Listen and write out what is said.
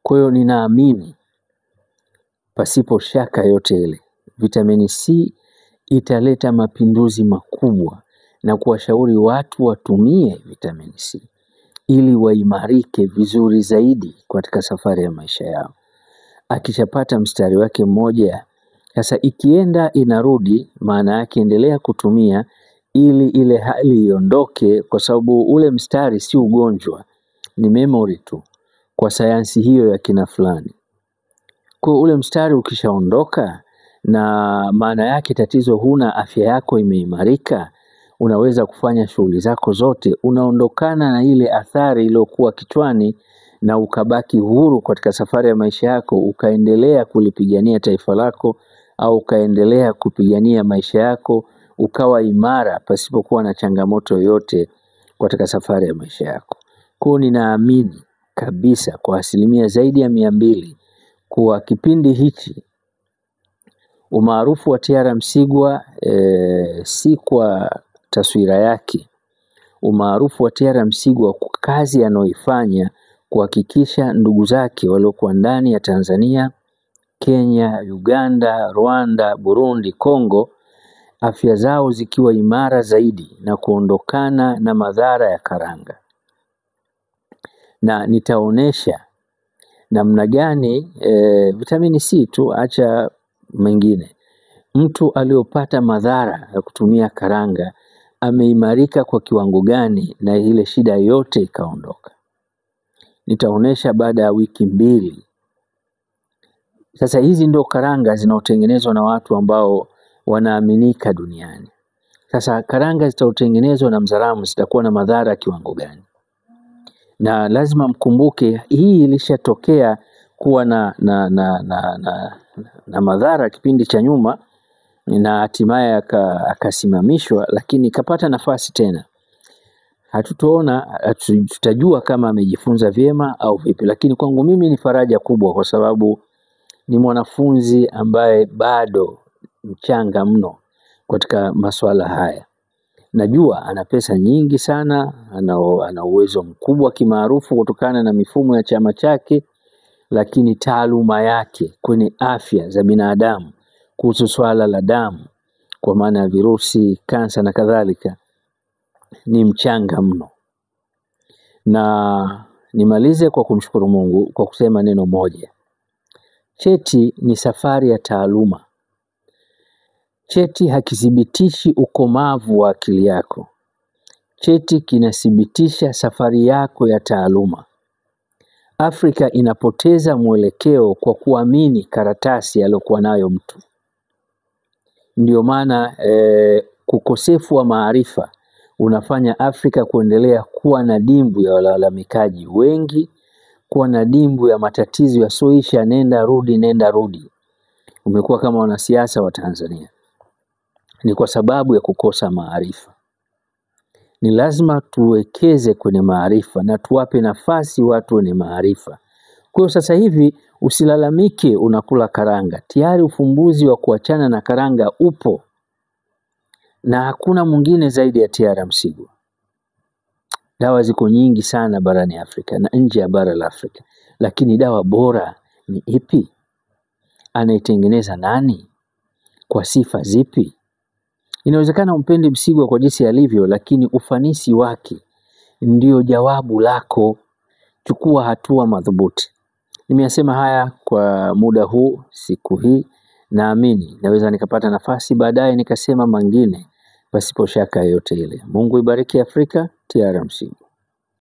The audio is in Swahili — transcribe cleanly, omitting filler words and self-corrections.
Kwa hiyo ninaamini pasipo shaka yote ile vitamini C italeta mapinduzi makubwa, na kuwashauri watu watumie vitamini C ili waimarike vizuri zaidi katika safari ya maisha yao. Akishapata mstari wake mmoja, sasa ikienda inarudi, maana yake endelea kutumia ili ile hali iondoke, kwa sababu ule mstari si ugonjwa, ni memory tu kwa sayansi hiyo ya kina fulani. Kwa ule mstari ukishaondoka, na maana yake tatizo huna, afya yako imeimarika, unaweza kufanya shughuli zako zote, unaondokana na ile athari iliyokuwa kichwani, na ukabaki huru katika safari ya maisha yako, ukaendelea kulipigania taifa lako, au ukaendelea kupigania maisha yako, ukawa imara pasipokuwa na changamoto yoyote katika safari ya maisha yako. Kwa ninaamini kabisa kwa asilimia zaidi ya 200 kuwa kipindi hichi umaarufu wa T.R. Msigwa si kwa taswira yake. Umaarufu wa T.R. Msigwa kwa kazi anayoifanya kuhakikisha ndugu zake waliokuwa ndani ya Tanzania, Kenya, Uganda, Rwanda, Burundi, Kongo, afya zao zikiwa imara zaidi na kuondokana na madhara ya karanga. Na nitaonesha namna gani vitamini C tu, acha mengine, mtu aliyopata madhara ya kutumia karanga ameimarika kwa kiwango gani, na ile shida yote ikaondoka. Nitaonesha baada ya wiki 2. Sasa hizi ndo karanga zinaotengenezwa na watu ambao wanaaminika duniani. Sasa karanga zitaotengenezwa na Mzaramo zitakuwa na madhara ya kiwango gani? Na lazima mkumbuke hii ilishatokea kuwa na madhara kipindi cha nyuma, na hatimaye akasimamishwa, lakini kapata nafasi tena. Tutajua kama amejifunza vyema au vipi, lakini kwangu mimi ni faraja kubwa, kwa sababu ni mwanafunzi ambaye bado mchanga mno katika masuala haya. Najua ana pesa nyingi sana, ana uwezo mkubwa kimaarufu kutokana na mifumo ya chama chake, lakini taaluma yake kwenye afya za binadamu kuhusu swala la damu, kwa maana ya virusi, kansa na kadhalika, ni mchanga mno. Na nimalize kwa kumshukuru Mungu kwa kusema neno moja: cheti ni safari ya taaluma. Cheti hakithibitishi ukomavu wa akili yako. Cheti kinathibitisha safari yako ya taaluma. Afrika inapoteza mwelekeo kwa kuamini karatasi aliyokuwa nayo mtu. Ndio maana kukosefu wa maarifa unafanya Afrika kuendelea kuwa na dimbu ya walalamikaji wengi, kuwa na dimbu ya matatizo yasioisha, nenda rudi. Umekuwa kama wanasiasa wa Tanzania. Ni kwa sababu ya kukosa maarifa. Ni lazima tuwekeze kwenye maarifa na tuwape nafasi watu wenye maarifa. Kwa hiyo sasa hivi usilalamike unakula karanga. Tayari ufumbuzi wa kuachana na karanga upo, na hakuna mwingine zaidi ya T.R. Msigwa. Dawa ziko nyingi sana barani Afrika na nje ya bara la Afrika, lakini dawa bora ni ipi? Anaitengeneza nani? Kwa sifa zipi? Inawezekana umpende Msigwa kwa jinsi alivyo, lakini ufanisi wake ndio jawabu lako. Chukua hatua madhubuti. Nimeyasema haya kwa muda huu, siku hii, naamini naweza nikapata nafasi baadaye nikasema mengine pasipo shaka yote ile. Mungu ibariki Afrika. T.R. Msigwa.